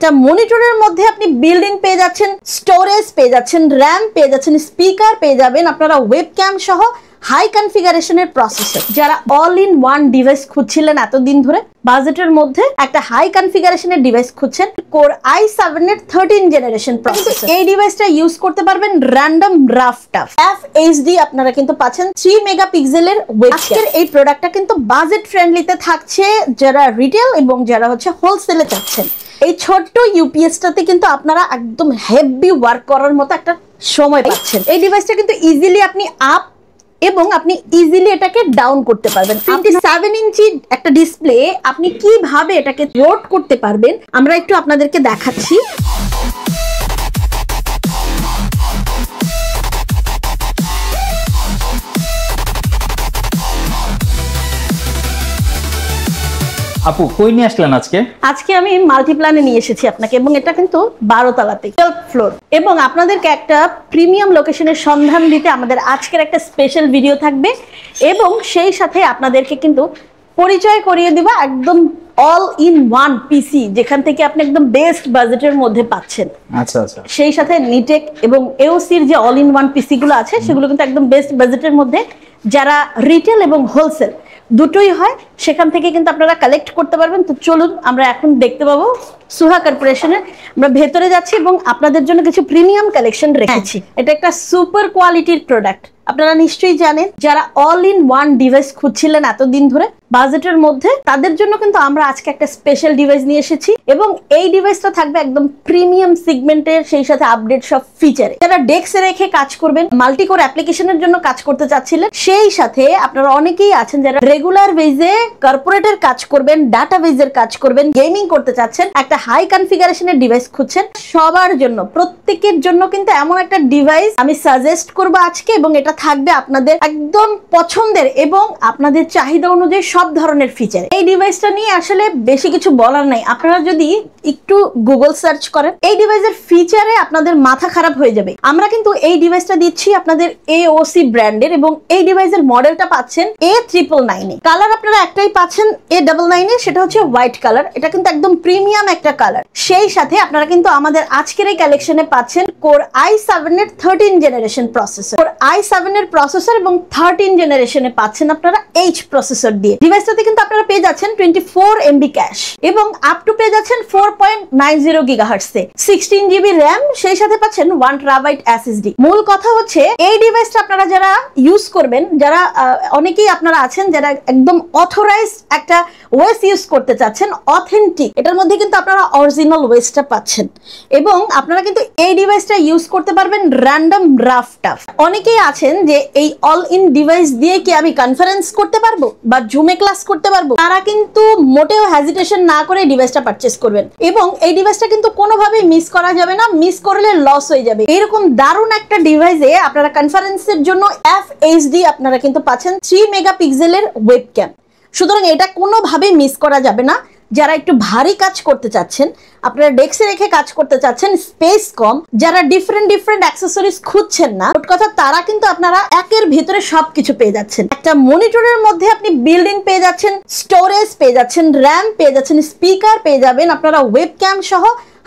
একটা মনিটরের মধ্যে আপনি বিল্ড ইন পেয়ে যাচ্ছেন, স্টোরেজ পেয়ে যাচ্ছেন, র্যাম পেয়ে যাচ্ছেন, স্পিকার পেয়ে যাবেন, আপনারা ওয়েবক্যাম সহ হাই কনফিগারেশনের প্রসেসর। যারা অল ইন ওয়ান ডিভাইস খুঁজছিলেন এতদিন ধরে, বাজেটের মধ্যে একটা হাই কনফিগারেশনের ডিভাইস খুঁজছেন, কোর i7 এর 13 জেনারেশন প্রসেসর। এই ডিভাইসটা ইউজ করতে পারবেন র্যান্ডম রাফ টাফ FHD। আপনারা কিন্তু পাচ্ছেন 3 মেগাপিক্সেলের ওয়েবক্যাম। এই প্রোডাক্টটা কিন্তু বাজেট ফ্রেন্ডলিতে থাকছে যারা রিটেল এবং যারা হচ্ছে হোলসেলে চাচ্ছেন। এই ছোট্ট ইউপিএসটাতে কিন্তু আপনারা একদম হেভি ওয়ার্ক করার মতো একটা সময় পাচ্ছেন। এই ডিভাইসটা কিন্তু ইজিলি আপনি আপ এবং আপনি ইজিলি এটাকে ডাউন করতে পারবেন। 27 ইঞ্চি একটা ডিসপ্লে আপনি কিভাবে এটাকে রোট করতে পারবেন আমরা একটু আপনাদেরকে দেখাচ্ছি। আপু কই নিয়ে আসলেন আজকে? আজকে আমি মাল্টিপ্ল্যানে নিয়ে এসেছি আপনাকে, এবং এটা কিন্তু 12 তলাতে 12 ফ্লোর, এবং আপনাদেরকে একটা প্রিমিয়াম লোকেশনের সন্ধান দিতে আমাদের আজকের একটা স্পেশাল ভিডিও থাকবে, এবং সেই সাথে আপনাদেরকে কিন্তু পরিচয় করিয়ে দিবা একদম অল ইন ওয়ান পিসি, যেখান থেকে আপনি একদম বেস্ট বাজেটের মধ্যে পাচ্ছেন। আচ্ছা আচ্ছা। সেই সাথে নিটেক এবং এওসির যে অল ইন ওয়ান পিসি গুলো আছে সেগুলো কিন্তু একদম বেস্ট বাজেটের মধ্যে, যারা রিটেল এবং হোলসেল দুটোই হয় সেখান থেকে কিন্তু আপনারা কালেক্ট করতে পারবেন। তো চলুন আমরা এখন দেখতে পাবো সুহা কর্পোরেশনের, আমরা ভেতরে যাচ্ছি এবং আপনাদের জন্য কিছু প্রিমিয়াম কালেকশন রেখেছি। এটা একটা সুপার কোয়ালিটির প্রোডাক্ট। আপনারা নিশ্চয়ই জানেন যারা অল ইন ওয়ান ডিভাইস খুঁজছিলেন এতদিন ধরে বাজেটের মধ্যে, তাদের জন্য কিন্তু আমরা আজকে একটা স্পেশাল ডিভাইস নিয়ে এসেছি, এবং এই ডিভাইসটা থাকবে একদম প্রিমিয়াম সিগমেন্টের, সেই সাথে আপডেট সব ফিচারে। যারা ডেস্কে রেখে কাজ করবেন, মাল্টি কোর অ্যাপ্লিকেশনের জন্য কাজ করতে চাচ্ছিলেন, সেই সাথে আপনারা অনেকেই আছেন যারা রেগুলার বেজে কর্পোরেটের কাজ করবেন, ডাটা বেজের কাজ করবেন, গেমিং করতে চাচ্ছেন, একটা হাই কনফিগারেশনের ডিভাইস খুঁজছেন, সবার জন্য প্রত্যেকের জন্য কিন্তু এমন একটা ডিভাইস আমি সাজেস্ট করবো আজকে, এবং এটা থাকবে আপনাদের একদম পছন্দের এবং আপনাদের চাহিদা অনুযায়ী সব ধরনের ফিচার। এই ডিভাইসটা নিয়ে আসলে বেশি কিছু বলার নাই, আপনারা যদি একটু গুগল সার্চ করেন এই ডিভাইসের ফিচারে আপনাদের মাথা খারাপ হয়ে যাবে। আমরা কিন্তু এই ডিভাইসটা দিচ্ছি আপনাদের এওসি ব্র্যান্ডের, এবং এই ডিভাইসের মডেলটা পাচ্ছেন A999 এ। কালার আপনারা একটাই পাচ্ছেন A99 এ, সেটা হচ্ছে হোয়াইট কালার। এটা কিন্তু একদম প্রিমিয়াম একটা কালার। সেই সাথে আপনারা কিন্তু আমাদের আজকের এই কালেকশনে পাচ্ছেন কোর i7 এর 13 জেনারেশন প্রসেসর। কোর i7 এর প্রসেসর এবং 13 জেনারেশনে পাচ্ছেন আপনারা H প্রসেসর দিয়ে। ডিভাইসটাতে কিন্তু আপনারা পেয়ে যাচ্ছেন 24 MB ক্যাশ এবং আপ টু পেয়ে যাচ্ছেন 4.90 GHz এ 16 GB RAM, সেই সাথে পাচ্ছেন 1 TB SSD। মূল কথা হচ্ছে এই ডিভাইসটা আপনারা যারা ইউজ করবেন, যারা অনেকেই আপনারা আছেন যারা একদম অথরাইজড একটা ওয়েস ইউজ করতে চাচ্ছেন, অথেন্টিক, এটার মধ্যে কিন্তু আপনারা অরিজিনাল ওয়েসটা পাচ্ছেন, এবং আপনারা কিন্তু এই ডিভাইসটা ইউজ করতে পারবেন র্যান্ডম রাফ টাফ। অনেকেই আছেন যে এই অল ইন ডিভাইস দিয়ে কি আমি কনফারেন্স করতে পারবো বা জুমে ক্লাস করতে পারবো, তারা কিন্তু মোটেও হেজিটেশন না করে ডিভাইসটা পারচেজ করবেন, এবং এই ডিভাইসটা কিন্তু কোনোভাবেই মিস করা যাবে না, মিস করলে লস হয়ে যাবে। এরকম দারুণ একটা ডিভাইসে আপনারা কনফারেন্সের জন্য FHD আপনারা কিন্তু পাচ্ছেন 3 মেগাপিক্সেলের ওয়েবক্যাম। সুতরাং এটা কোনোভাবেই মিস করা যাবে না। যারা একটু ভারী কাজ করতে চাচ্ছেন, আপনারা ডেস্কে রেখে কাজ করতে চাচ্ছেন, স্পেস কম, যারা ডিফারেন্ট অ্যাক্সেসরিজ খুঁজছেন না, ওর কথা তারা কিন্তু আপনারা একের ভিতরে সবকিছু পেয়ে যাচ্ছেন। একটা মনিটরের মধ্যে আপনি বিল্ড ইন পেয়ে যাচ্ছেন, স্টোরেজ পেয়ে যাচ্ছেন, র্যাম পেয়ে যাচ্ছেন, স্পিকার পেয়ে যাবেন, আপনারা ওয়েবক্যাম সহ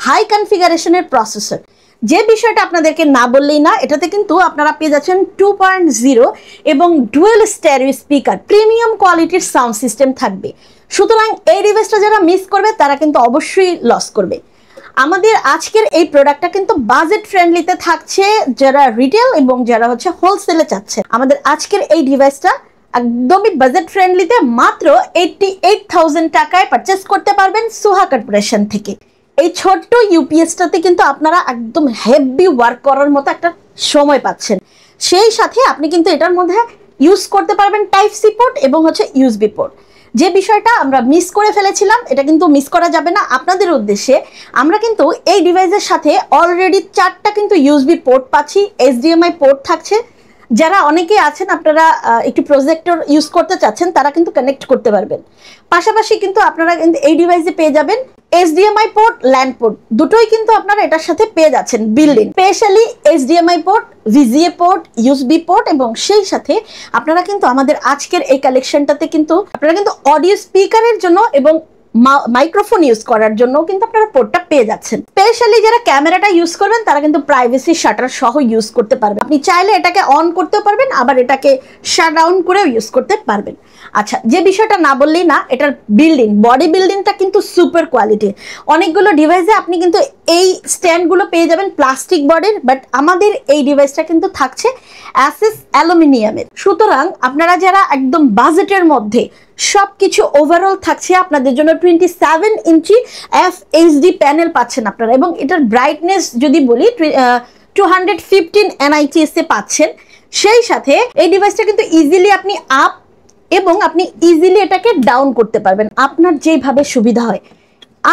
হাই কনফিগারেশনের প্রসেসর। যে বিষয়টা আপনাদেরকে না বললেই না, এটাতে কিন্তু আপনারা পেয়ে যাচ্ছেন 2.0 এবং ডুয়েল স্টেরিও স্পিকার, প্রিমিয়াম কোয়ালিটির সাউন্ড সিস্টেম থাকবে। সুতরাং এই ডিভাইসটা যারা মিস করবে তারা কিন্তু অবশ্যই লস করবে। আমাদের আজকের এই প্রোডাক্টটা কিন্তু বাজেট ফ্রেন্ডলিতে থাকছে যারা রিটেল এবং যারা হচ্ছে হোলসেলে চাচ্ছে। আমাদের আজকের এই ডিভাইসটা একদমই বাজেট ফ্রেন্ডলিতে মাত্র 88,000 টাকায় পারচেস করতে পারবেন সুহা কর্পোরেশন থেকে। এই ছোট্ট ইউপিএসটাতে কিন্তু আপনারা একদম হেভি ওয়ার্ক করার মতো একটা সময় পাচ্ছেন। সেই সাথে আপনি কিন্তু এটার মধ্যে ইউজ করতে পারবেন টাইপ সি পোর্ট এবং হচ্ছে ইউএসবি পোর্ট। যে বিষয়টা আমরা মিস করে ফেলেছিলাম, এটা কিন্তু মিস করা যাবে না। আপনাদের উদ্দেশ্যে আমরা কিন্তু এই ডিভাইসের সাথে অলরেডি 4টা কিন্তু ইউএসবি পোর্ট পাচ্ছি, HDMI পোর্ট থাকছে। যারা অনেকে আছেন আপনারা একটু প্রজেক্টর ইউজ করতে চাচ্ছেন, তারা কিন্তু কানেক্ট করতে পারবেন। পাশাপাশি কিন্তু আপনারা কিন্তু এই ডিভাইসে পেয়ে যাবেন HDMI পোর্ট, ল্যান পোর্ট, দুটোই কিন্তু আপনারা এটার সাথে পেয়ে যাচ্ছেন build in. Specially HDMI port, VGA port, USB port, এবং সেই সাথে আপনারা কিন্তু আমাদের আজকের এই কালেকশনটাতে কিন্তু আপনারা কিন্তু অডিও স্পিকারের জন্য এবং মাইক্রোফোন ইউজ করার জন্য কিন্তু আপনারা পোর্টটা পেয়ে যাচ্ছেন। স্পেশালি যারা ক্যামেরাটা ইউজ করবেন তারা কিন্তু প্রাইভেসি শাটার সহ ইউজ করতে পারবেন। আপনি চাইলে এটাকে অন করতেও পারবেন, আবার এটাকে শাট ডাউন করেও ইউজ করতে পারবেন। আচ্ছা, যে বিষয়টা না বললেই না, এটার বডি বিল্ডিংটা কিন্তু সুপার কোয়ালিটি। অনেকগুলো ডিভাইসে আপনি কিন্তু এই স্ট্যান্ডগুলো পেয়ে যাবেন প্লাস্টিক বডির, বাট আমাদের এই ডিভাইসটা কিন্তু থাকছে অ্যাসেস অ্যালুমিনিয়ামের। সুতরাং আপনারা যারা একদম বাজেটের মধ্যে সবকিছু ওভারঅল থাকছে আপনাদের জন্য 27 ইঞ্চি FHD প্যানেল পাচ্ছেন আপনারা, এবং এটার ব্রাইটনেস যদি বলি 215 nits এ পাচ্ছেন। সেই সাথে এই ডিভাইসটা কিন্তু ইজিলি আপনি আপ এবং আপনি ইজিলি এটাকে ডাউন করতে পারবেন আপনার যেভাবে সুবিধা হয়।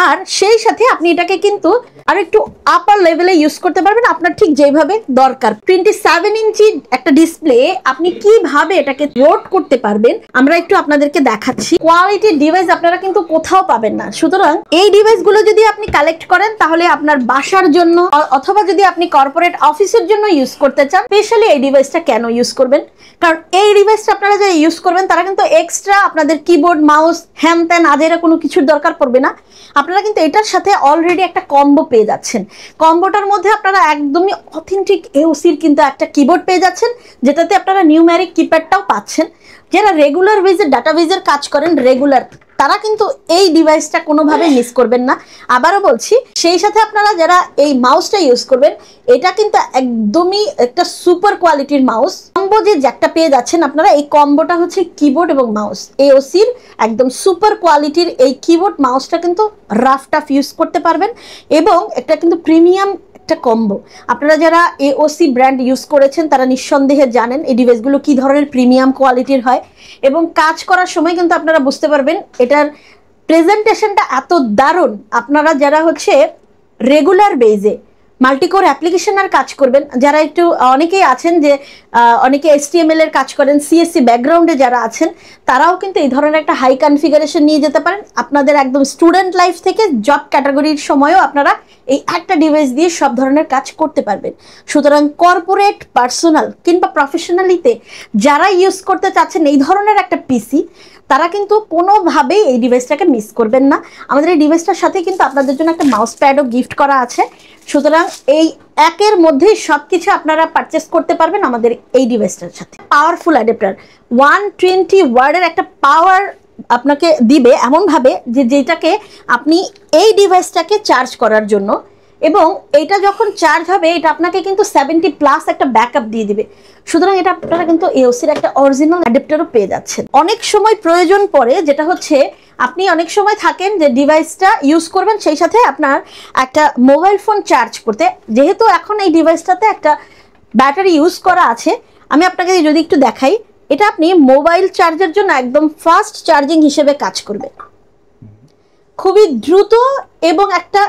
আর সেই সাথে আপনি এটাকে কিন্তু আর একটু আপার লেভেলে ইউজ করতে পারবেন আপনার ঠিক যেভাবে দরকার। 27 ইঞ্চি একটা ডিসপ্লে আপনি কিভাবে এটাকে রোট করতে পারবেন আমরা একটু আপনাদেরকে দেখাচ্ছি। কোয়ালিটির ডিভাইস আপনারা কিন্তু কোথাও পাবেন না। সুতরাং এই ডিভাইসগুলো যদি আপনি কালেক্ট করেন তাহলে আপনার বাসার জন্য অথবা যদি আপনি কর্পোরেট অফিসের জন্য ইউজ করতে চান, স্পেশালি এই ডিভাইসটা কেন ইউজ করবেন, কারণ এই ডিভাইসটা আপনারা যারা ইউজ করবেন তারা কিন্তু এক্সট্রা আপনাদের কিবোর্ড মাউস হ্যান ত্যান আজেরা কোনো কিছুর দরকার পড়বে না। আপনারা কিন্তু এটার সাথে অলরেডি একটা কম্বো পেয়ে যাচ্ছেন। কম্বোটার মধ্যে আপনারা একদমই অথেন্টিক এওসির কিন্তু একটা কিবোর্ড পেয়ে যাচ্ছেন, যেটাতে আপনারা নিউমেরিক কিপ্যাডটাও পাচ্ছেন। যারা রেগুলার বেজে ডাটাবেজের কাজ করেন রেগুলার, তারা কিন্তু এই ডিভাইসটা কোনোভাবে মিস করবেন না। আবারও বলছি, সেই সাথে আপনারা যারা এই মাউসটা ইউজ করবেন, এটা কিন্তু একদমই একটা সুপার কোয়ালিটির মাউস। কম্বো যে জ্যাকটা পেয়ে যাচ্ছেন আপনারা, এই কম্বোটা হচ্ছে কিবোর্ড এবং মাউস। এওসির একদম সুপার কোয়ালিটির এই কিবোর্ড মাউসটা কিন্তু রাফ টাফ ইউজ করতে পারবেন, এবং এটা কিন্তু প্রিমিয়াম একটা কম্বো। আপনারা যারা এওসি ব্র্যান্ড ইউজ করেছেন তারা নিঃসন্দেহে জানেন এই ডিভাইসগুলো কি ধরনের প্রিমিয়াম কোয়ালিটির হয়, এবং কাজ করার সময় কিন্তু আপনারা বুঝতে পারবেন এটার প্রেজেন্টেশনটা এত দারুণ। আপনারা যারা হচ্ছে রেগুলার বেজে মাল্টিকোর অ্যাপ্লিকেশন আর কাজ করবেন, যারা একটু অনেকেই আছেন যে অনেকে HTML এর কাজ করেন, CSC ব্যাকগ্রাউন্ডে যারা আছেন, তারাও কিন্তু এই ধরনের একটা হাই কনফিগারেশন নিয়ে যেতে পারেন। আপনাদের একদম স্টুডেন্ট লাইফ থেকে জব ক্যাটাগরির সময়ও আপনারা এই একটা ডিভাইস দিয়ে সব ধরনের কাজ করতে পারবেন। সুতরাং কর্পোরেট, পার্সোনাল কিংবা প্রফেশনালিতে যারা ইউজ করতে চাচ্ছেন এই ধরনের একটা পিসি, তারা কিন্তু কোনোভাবেই এই ডিভাইসটাকে মিস করবেন না। আমাদের এই ডিভাইসটার সাথে কিন্তু আপনাদের জন্য একটা মাউস প্যাডও গিফট করা আছে। সুতরাং এই একের মধ্যেই সব কিছু আপনারা পারচেস করতে পারবেন আমাদের এই ডিভাইসটার সাথে। পাওয়ারফুল অ্যাডাপ্টার 120 ওয়াটের একটা পাওয়ার আপনাকে দিবে এমনভাবে যে যেটাকে আপনি এই ডিভাইসটাকে চার্জ করার জন্য, এবং এটা যখন চার্জ হবে এটা আপনাকে কিন্তু 70+ একটা ব্যাকআপ দিয়ে দিবে। সুতরাং এটা আপনারা কিন্তু এওসির একটা অরিজিনাল অ্যাডাপ্টারও পেয়ে যাচ্ছেন। অনেক সময় প্রয়োজন পড়ে যেটা হচ্ছে, আপনি অনেক সময় থাকেন যে ডিভাইসটা ইউজ করবেন, সেই সাথে আপনার একটা মোবাইল ফোন চার্জ করতে, যেহেতু এখন এই ডিভাইসটাতে একটা ব্যাটারি ইউজ করা আছে, আমি আপনাকে যদি একটু দেখাই, এটা আপনি মোবাইল চার্জের জন্য একদম ফাস্ট চার্জিং হিসেবে কাজ করবে, খুবই দ্রুত, এবং একটা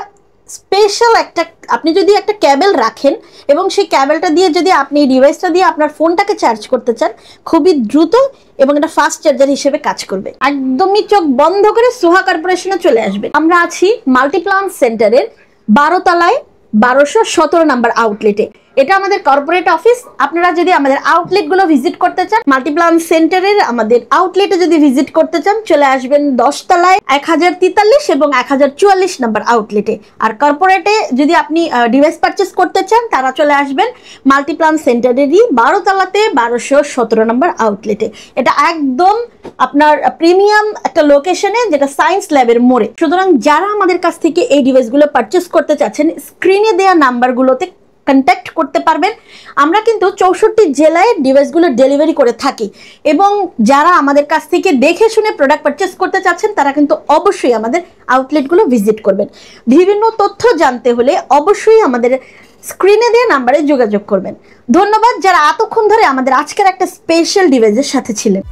স্পেশাল একটা আপনি যদি একটা ক্যাবেল রাখেন এবং সেই ক্যাবেলটা দিয়ে যদি আপনি এই ডিভাইসটা দিয়ে আপনার ফোনটাকে চার্জ করতে চান, খুবই দ্রুত এবং এটা ফাস্ট চার্জার হিসেবে কাজ করবে। একদমই চোখ বন্ধ করে সোহা কর্পোরেশনে চলে আসবে। আমরা আছি মাল্টিপ্লান সেন্টারের 12 তলায় 1217 নাম্বার আউটলেটে। এটা আমাদের কর্পোরেট অফিস। আপনারা যদি আমাদের আউটলেটগুলো ভিজিট করতে চান, মাল্টিপ্লান সেন্টারের আমাদের আউটলেটে যদি ভিজিট করতে চান, চলে আসবেন 10 তলায় 1043 এবং 1044 নাম্বার আউটলেটে। আর কর্পোরেটে যদি আপনি ডিভাইস পারচেস করতে চান, তারা চলে আসবেন মাল্টিপ্লান সেন্টারেরই 12 তলাতে 1217 নাম্বার আউটলেটে। এটা একদম আপনার প্রিমিয়াম একটা লোকেশনে, যেটা সায়েন্স ল্যাবের মোড়ে। সুতরাং যারা আমাদের কাছ থেকে এই ডিভাইসগুলো পারচেস করতে চাচ্ছেন, স্ক্রিনে দেওয়া নাম্বারগুলোতে কন্ট্যাক্ট করতে পারবেন। আমরা কিন্তু 64 জেলায় ডিভাইসগুলো ডেলিভারি করে থাকি, এবং যারা আমাদের কাছ থেকে দেখে শুনে প্রোডাক্ট পারচেস করতে চাচ্ছেন তারা কিন্তু অবশ্যই আমাদের আউটলেটগুলো ভিজিট করবেন। বিভিন্ন তথ্য জানতে হলে অবশ্যই আমাদের স্ক্রিনে দেওয়া নাম্বারে যোগাযোগ করবেন। ধন্যবাদ যারা এতক্ষণ ধরে আমাদের আজকের একটা স্পেশাল ডিভাইসের সাথে ছিলেন।